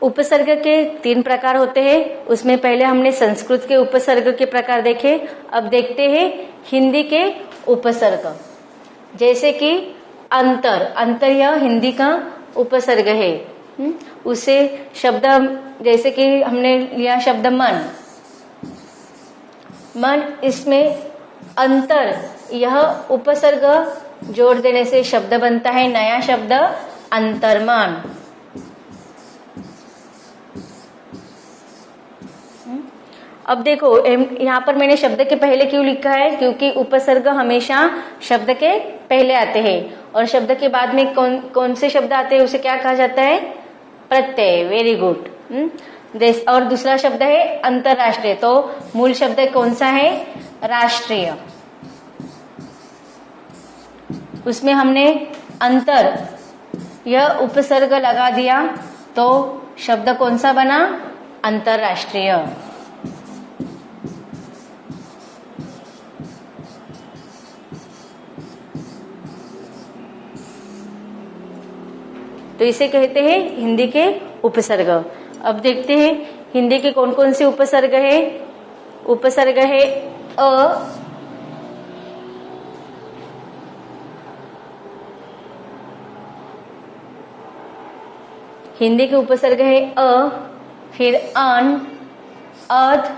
उपसर्ग के 3 प्रकार होते हैं। उसमें पहले हमने संस्कृत के उपसर्ग के प्रकार देखे। अब देखते हैं हिंदी के उपसर्ग। जैसे कि अंतर, अंतर यह हिंदी का उपसर्ग है। उसे शब्द, जैसे कि हमने लिया शब्द मन, मन, इसमें अंतर यह उपसर्ग जोड़ देने से शब्द बनता है नया शब्द अंतर्मन। अब देखो यहाँ पर मैंने शब्द के पहले क्यों लिखा है, क्योंकि उपसर्ग हमेशा शब्द के पहले आते हैं और शब्द के बाद में कौन से शब्द आते हैं उसे क्या कहा जाता है, प्रत्यय। Very good. और दूसरा शब्द है अंतरराष्ट्रीय, तो मूल शब्द कौन सा है, राष्ट्रीय। उसमें हमने अंतर यह उपसर्ग लगा दिया तो शब्द कौन सा बना, अंतरराष्ट्रीय। तो इसे कहते हैं हिंदी के उपसर्ग। अब देखते हैं हिंदी के कौन कौन से उपसर्ग है। उपसर्ग है अ, हिंदी के उपसर्ग है अ, फिर अन, अध,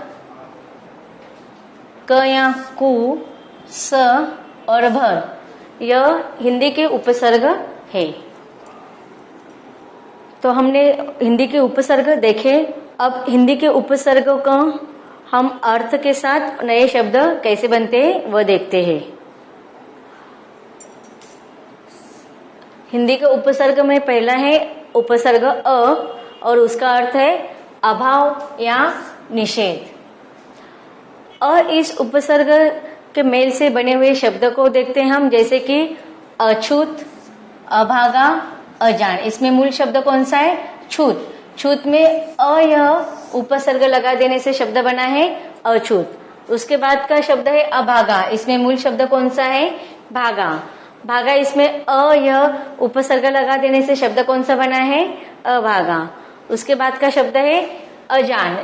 क या कु, स और भर, यह हिंदी के उपसर्ग है। तो हमने हिंदी के उपसर्ग देखे। अब हिंदी के उपसर्ग का हम अर्थ के साथ नए शब्द कैसे बनते हैं वह देखते हैं। हिंदी के उपसर्ग में पहला है उपसर्ग अ और उसका अर्थ है अभाव या निषेध। अ इस उपसर्ग के मेल से बने हुए शब्द को देखते हैं हम, जैसे कि अछूत, अभागा, अजान। इसमें मूल शब्द कौन सा है, छूत। छूत में अ यह उपसर्ग लगा देने से शब्द बना है अछूत। उसके बाद का शब्द है अभागा, इसमें मूल शब्द कौन सा है, भागा। भागा, इसमें अ यह उपसर्ग लगा देने से शब्द कौन सा बना है, अभागा। उसके बाद का शब्द है अजान।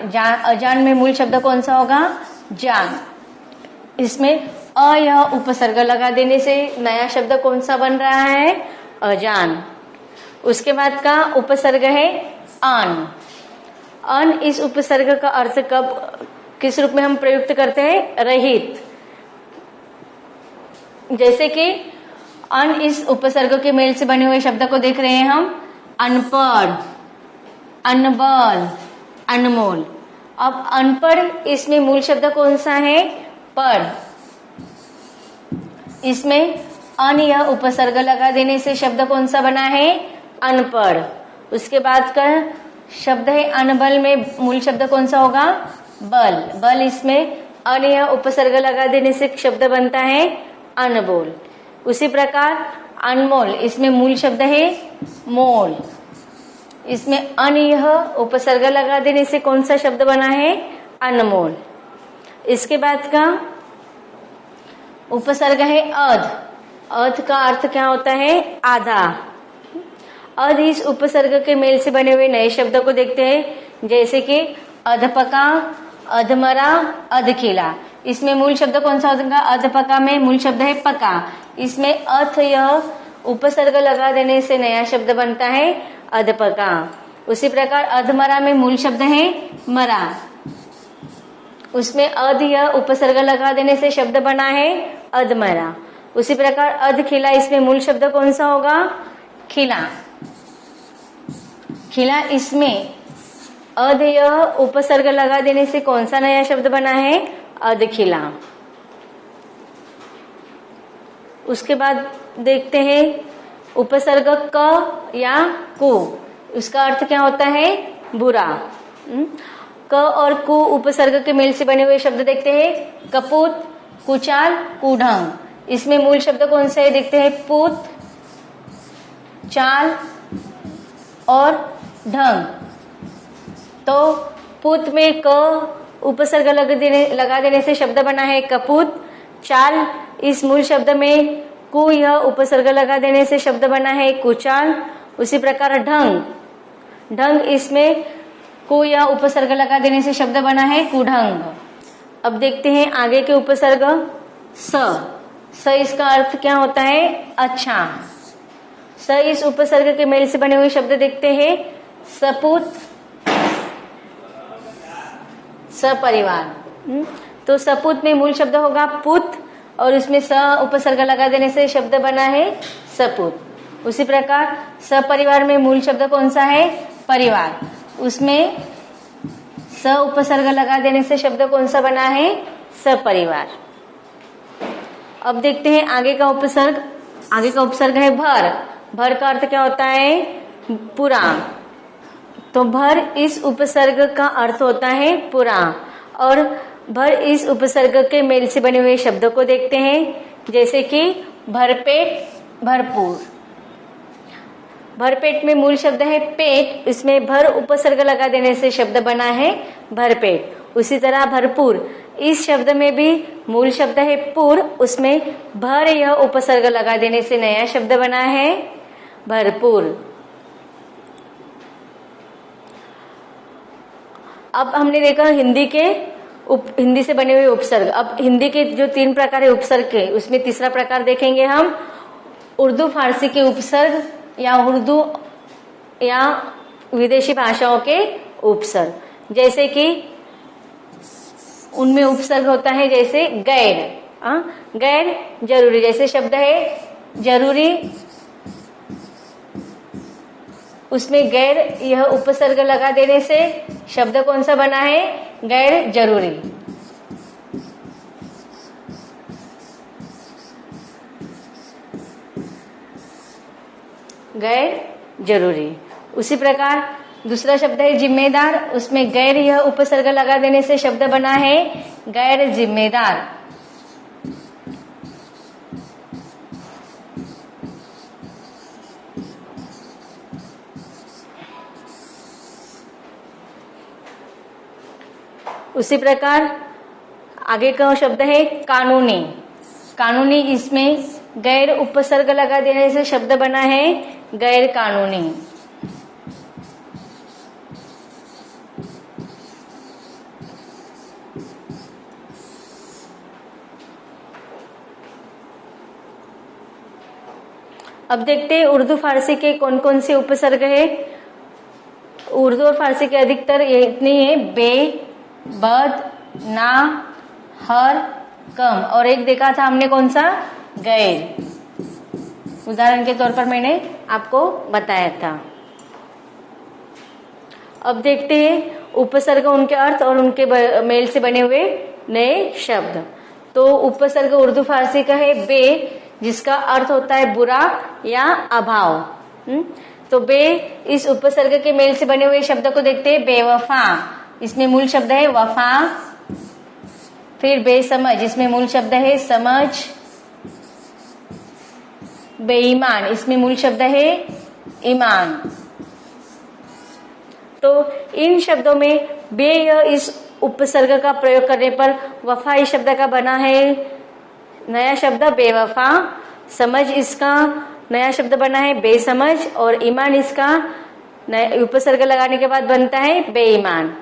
अजान में मूल शब्द कौन सा होगा, जान। इसमें अ यह उपसर्ग लगा देने से नया शब्द कौन सा बन रहा है, अजान। उसके बाद का उपसर्ग है अन। अन इस उपसर्ग का अर्थ किस रूप में हम प्रयुक्त करते हैं, रहित। जैसे कि अन इस उपसर्ग के मेल से बने हुए शब्द को देख रहे हैं हम, अनपढ़, अनबल, अनमोल। अब अनपढ़, इसमें मूल शब्द कौन सा है, पढ़। इसमें अन यह उपसर्ग लगा देने से शब्द कौन सा बना है, अनपढ़। उसके बाद का शब्द है अनबल, में मूल शब्द कौन सा होगा, बल। बल, इसमें अन यह उपसर्ग लगा देने से शब्द बनता है अनबोल। उसी प्रकार अनमोल, इसमें मूल शब्द है मोल। इसमें अन यह उपसर्ग लगा देने से कौन सा शब्द बना है, अनमोल। इसके बाद का उपसर्ग है अध। अध का अर्थ क्या होता है, आधा। अध इस उपसर्ग के मेल से बने हुए नए शब्दों को देखते हैं, जैसे कि अधपका, अधमरा, अधखिला। इसमें मूल शब्द कौन सा होगा, अधपका में मूल शब्द है पका। इसमें अथ यह उपसर्ग लगा देने से नया शब्द बनता है अधपका। उसी प्रकार अधमरा में मूल शब्द है मरा। उसमें अध यह उपसर्ग लगा देने से शब्द बना है अधमरा। उसी प्रकार अधखिला, इसमें मूल शब्द कौन सा होगा, खिला। खिला, इसमें अध यह उपसर्ग लगा देने से कौन सा नया शब्द बना है, अधखिला। उसके बाद देखते हैं उपसर्ग क या कु, उसका अर्थ क्या होता है, बुरा। क और कु उपसर्ग के मेल से बने हुए शब्द देखते हैं, कपूत, कुचाल, कुढंग। इसमें मूल शब्द कौन से है, देखते हैं, पूत, चाल और ढंग। तो पूत में क उपसर्ग लगा देने से शब्द बना है कपूत। चाल, इस मूल शब्द में कु यह उपसर्ग लगा देने से शब्द बना है कुचाल। उसी प्रकार ढंग, ढंग, इसमें को या उपसर्ग लगा देने से शब्द बना है कुढंग। अब देखते हैं आगे के उपसर्ग। स इसका अर्थ क्या होता है? अच्छा। स इस उपसर्ग के मेल से बने हुए शब्द देखते हैं। सपूत, सपरिवार। तो सपूत में मूल शब्द होगा पुत और उसमें स उपसर्ग लगा देने से शब्द बना है सपूत। उसी प्रकार सपरिवार में मूल शब्द कौन सा है? परिवार। उसमें स उपसर्ग लगा देने से शब्द कौन सा बना है? सपरिवार। अब देखते हैं आगे का उपसर्ग। आगे का उपसर्ग है भर। भर का अर्थ क्या होता है? पूरा। तो भर इस उपसर्ग का अर्थ होता है पूरा। और भर इस उपसर्ग के मेल से बने हुए शब्दों को देखते हैं, जैसे कि भरपेट, भरपूर। भरपेट में मूल शब्द है पेट, इसमें भर उपसर्ग लगा देने से शब्द बना है भरपेट। उसी तरह भरपूर, इस शब्द में भी मूल शब्द है पूर, उसमें भर यह उपसर्ग लगा देने से नया शब्द बना है भरपूर। अब हमने देखा हिंदी से बने हुए उपसर्ग। अब हिंदी के जो 3 प्रकार है उपसर्ग के, उसमें तीसरा प्रकार देखेंगे हम उर्दू फारसी के उपसर्ग या उर्दू या विदेशी भाषाओं के उपसर्ग। जैसे कि उनमें उपसर्ग होता है जैसे गैर, गैर जरूरी। जैसे शब्द है जरूरी, उसमें गैर यह उपसर्ग लगा देने से शब्द कौन सा बना है? गैर जरूरी। गैर जरूरी। उसी प्रकार दूसरा शब्द है जिम्मेदार, उसमें गैर यह उपसर्ग लगा देने से शब्द बना है गैर जिम्मेदार। उसी प्रकार आगे का शब्द है कानूनी। कानूनी, इसमें गैर उपसर्ग लगा देने से शब्द बना है गैर कानूनी। अब देखते हैं उर्दू फारसी के कौन कौन से उपसर्ग है। उर्दू और फारसी के अधिकतर ये इतने है, बे, बद, ना, हर, कम, और एक देखा था हमने कौन सा? गैर। उदाहरण के तौर पर मैंने आपको बताया था। अब देखते हैं उपसर्ग, उनके अर्थ और उनके मेल से बने हुए नए शब्द। तो उपसर्ग उर्दू फारसी का है बे, जिसका अर्थ होता है बुरा या अभाव। तो बे इस उपसर्ग के मेल से बने हुए शब्द को देखते हैं बेवफा, इसमें मूल शब्द है वफा। फिर बेसमझ, इसमें मूल शब्द है समझ। बेईमान, इसमें मूल शब्द है ईमान। तो इन शब्दों में बे इस उपसर्ग का प्रयोग करने पर वफा इस शब्द का बना है नया शब्द बेवफा। समझ इसका नया शब्द बना है बेसमझ, और ईमान इसका नया उपसर्ग लगाने के बाद बनता है बेईमान।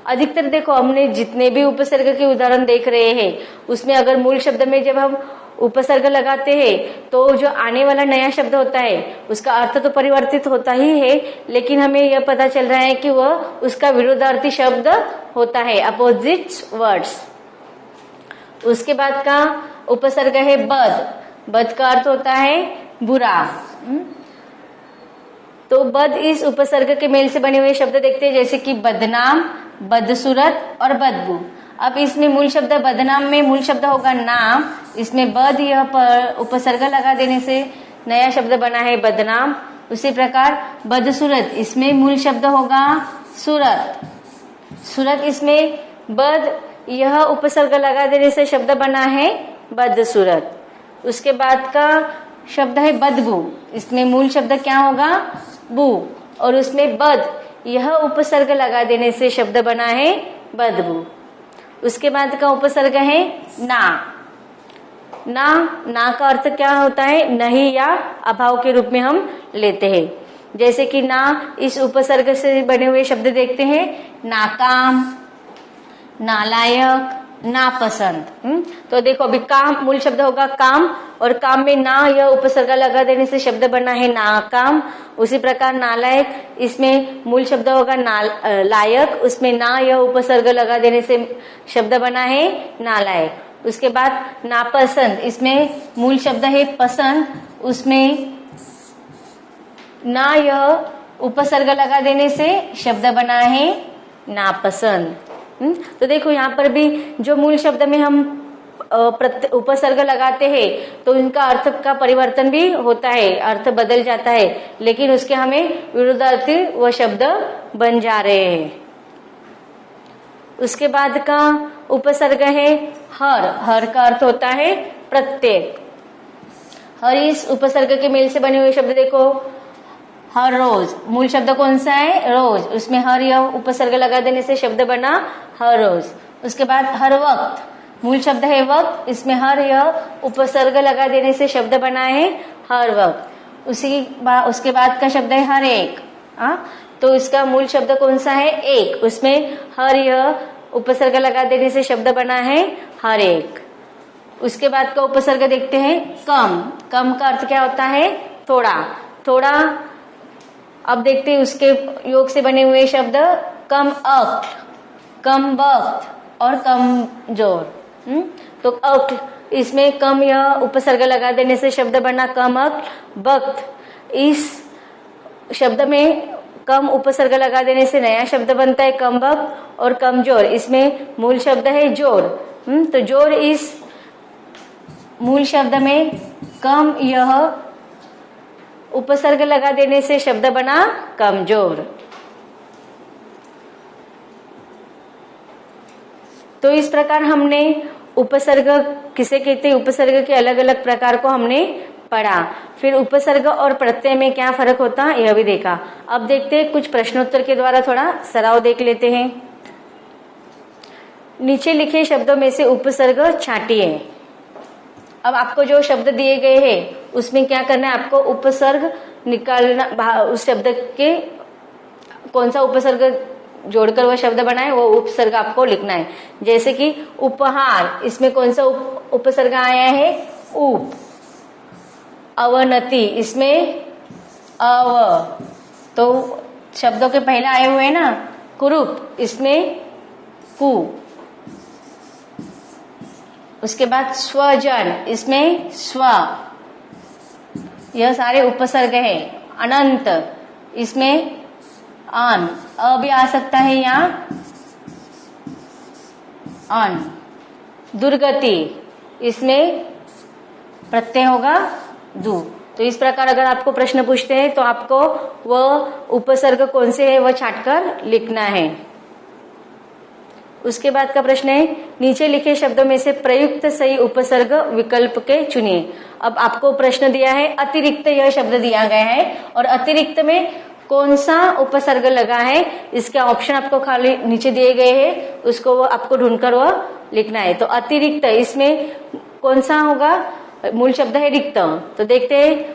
अधिकतर देखो हमने जितने भी उपसर्ग के उदाहरण देख रहे हैं, उसमें अगर मूल शब्द में जब हम उपसर्ग लगाते हैं तो जो आने वाला नया शब्द होता है उसका अर्थ तो परिवर्तित होता ही है, लेकिन हमें यह पता चल रहा है कि वह उसका विरोधार्थी शब्द होता है, अपोजिट वर्ड्स। उसके बाद का उपसर्ग है बद। बद का अर्थ होता है बुरा। तो बद इस उपसर्ग के मेल से बने हुए शब्द देखते हैं, जैसे कि बदनाम, बदसूरत और बदबू। अब इसमें मूल शब्द बदनाम में मूल शब्द होगा नाम, इसमें बद यह पर उपसर्ग लगा देने से नया शब्द बना है बदनाम। उसी प्रकार बदसूरत, इसमें मूल शब्द होगा सूरत। सूरत, इसमें बद यह उपसर्ग लगा देने से शब्द बना है बदसूरत। उसके बाद का शब्द है बदबू, इसमें मूल शब्द क्या होगा बू, और उसमें बद यह उपसर्ग लगा देने से शब्द बना है बदबू। उसके बाद का उपसर्ग है ना। ना का अर्थ क्या होता है? नहीं या अभाव के रूप में हम लेते हैं। जैसे कि ना इस उपसर्ग से बने हुए शब्द देखते हैं, नाकाम, नालायक, नापसंद। तो देखो अभी काम मूल शब्द होगा काम, और काम में ना यह उपसर्ग लगा देने से शब्द बना है नाकाम। उसी प्रकार नालायक, इसमें मूल शब्द होगा लायक, उसमें ना यह उपसर्ग लगा देने से शब्द बना है नालायक। उसके बाद नापसंद, इसमें मूल शब्द है पसंद, उसमें ना यह उपसर्ग लगा देने से शब्द बना है नापसंद। तो देखो यहाँ पर भी जो मूल शब्द में हम उपसर्ग लगाते हैं तो उनका अर्थ का परिवर्तन भी होता है, अर्थ बदल जाता है, लेकिन उसके हमें विरुद्धार्थी वह शब्द बन जा रहे हैं। उसके बाद का उपसर्ग है हर। हर का अर्थ होता है प्रत्येक। हर इस उपसर्ग के मेल से बने हुए शब्द देखो, हर रोज, मूल शब्द कौन सा है रोज, उसमें हर यह उपसर्ग लगा देने से शब्द बना हर रोज। उसके बाद हर वक्त, मूल शब्द है वक्त, इसमें हर यह उपसर्ग लगा देने से शब्द बना है हर वक्त। उसके बाद का शब्द है हर एक, तो इसका मूल शब्द कौन सा है एक, उसमें हर यह उपसर्ग लगा देने से शब्द बना है हर एक। उसके बाद का उपसर्ग देखते हैं कम। कम का अर्थ क्या होता है थोड़ा। थोड़ा अब देखते हैं उसके योग से बने हुए शब्द कम अक्त, कम वक्त और कम जोर। तो अक्त, इसमें कम यह उपसर्ग लगा देने से शब्द बना कम अक्त। वक्त, इस शब्द में कम उपसर्ग लगा देने से नया शब्द बनता है कम वक्त। और कमजोर, इसमें मूल शब्द है जोर। तो जोर, इस मूल शब्द में कम यह उपसर्ग लगा देने से शब्द बना कमजोर। तो इस प्रकार हमने उपसर्ग किसे कहते हैं, उपसर्ग के अलग अलग प्रकार को हमने पढ़ा। फिर उपसर्ग और प्रत्यय में क्या फर्क होता है यह भी देखा। अब देखते हैं कुछ प्रश्नोत्तर के द्वारा थोड़ा सराव देख लेते हैं। नीचे लिखे शब्दों में से उपसर्ग छांटिए। अब आपको जो शब्द दिए गए हैं उसमें क्या करना है, आपको उपसर्ग निकालना, उस शब्द के कौन सा उपसर्ग जोड़कर वह शब्द बना है वो उपसर्ग आपको लिखना है। जैसे कि उपहार, इसमें कौन सा उपसर्ग आया है उप। अवनति, इसमें अव, तो शब्दों के पहले आए हुए हैं ना कुरूप, इसमें कु। उसके बाद स्वजन, इसमें स्व, यह सारे उपसर्ग है। अनंत, इसमें अन, अ भी आ सकता है यहाँ अन। दुर्गति, इसमें प्रत्यय होगा दु। तो इस प्रकार अगर आपको प्रश्न पूछते हैं तो आपको वह उपसर्ग कौन से है वह छांटकर लिखना है। उसके बाद का प्रश्न है नीचे लिखे शब्दों में से प्रयुक्त सही उपसर्ग विकल्प के चुनिए। अब आपको प्रश्न दिया है अतिरिक्त, यह शब्द दिया गया है और अतिरिक्त में कौन सा उपसर्ग लगा है इसके ऑप्शन आपको खाली नीचे दिए गए हैं, उसको वो आपको ढूंढकर वो लिखना है। तो अतिरिक्त, इसमें कौन सा होगा, मूल शब्द है रिक्त। तो देखते हैं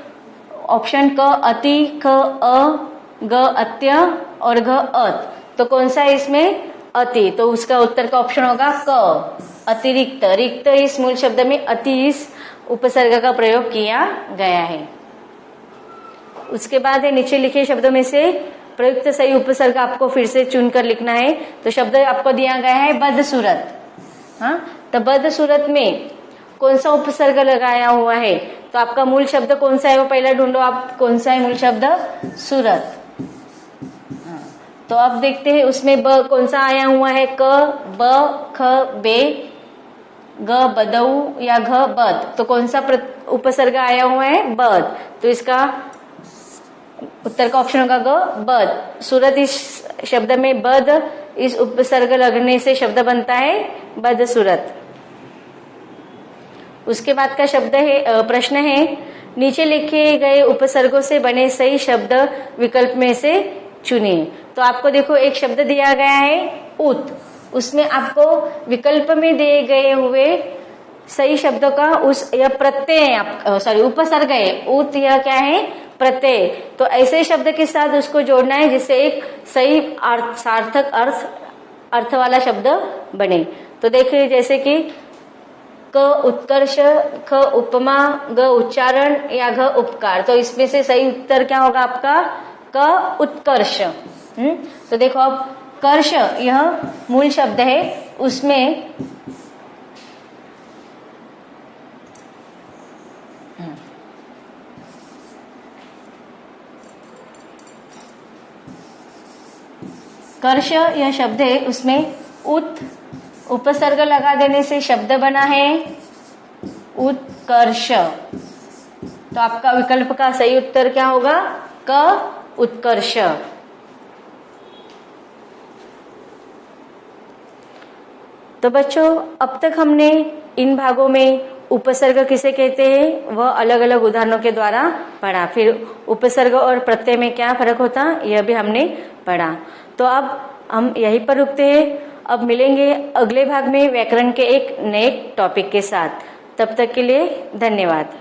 ऑप्शन क अति, ख अ, ग अत्य और घ अत। तो कौन सा है इसमें अति, तो उसका उत्तर का ऑप्शन होगा क अतिरिक्त। रिक्त, इस मूल शब्द में अति इस उपसर्ग का प्रयोग किया गया है। उसके बाद है नीचे लिखे शब्दों में से प्रयुक्त सही उपसर्ग आपको फिर से चुनकर लिखना है। तो शब्द आपको दिया गया है बदसूरत। तो बदसूरत में कौन सा उपसर्ग लगाया हुआ है, तो आपका मूल शब्द कौन सा है वो पहले ढूंढो आप, कौन सा है मूल शब्द सूरत। तो अब देखते हैं उसमें ब कौन सा आया हुआ है, क ब ख बे, ग बदऊ या घ बद। तो कौन सा उपसर्ग आया हुआ है बद, तो इसका उत्तर का ऑप्शन होगा ग बद। सूरत, इस शब्द में बद इस उपसर्ग लगने से शब्द बनता है बदसूरत। उसके बाद का शब्द है प्रश्न है नीचे लिखे गए उपसर्गों से बने सही शब्द विकल्प में से चुनिए। तो आपको देखो एक शब्द दिया गया है उत, उसमें आपको विकल्प में दिए गए हुए सही शब्दों का उस यह प्रत्यय सॉरी उपसर्ग है उत, यह क्या है प्रत्यय, तो ऐसे शब्द के साथ उसको जोड़ना है जिससे एक सही सार्थक अर्थ वाला शब्द बने। तो देखिए जैसे कि क उत्कर्ष, ख उपमा, ग उच्चारण या घ उपकार, तो इसमें से सही उत्तर क्या होगा आपका? क उत्कर्ष। तो देखो अब कर्ष यह मूल शब्द है, उसमें कर्ष यह शब्द है, उसमें उपसर्ग लगा देने से शब्द बना है उत्कर्ष। तो आपका विकल्प का सही उत्तर क्या होगा? क उत्कर्ष। तो बच्चों अब तक हमने इन भागों में उपसर्ग किसे कहते हैं वह अलग अलग उदाहरणों के द्वारा पढ़ा, फिर उपसर्ग और प्रत्यय में क्या फर्क होता यह भी हमने पढ़ा। तो अब हम यहीं पर रुकते हैं, अब मिलेंगे अगले भाग में व्याकरण के एक नए टॉपिक के साथ। तब तक के लिए धन्यवाद।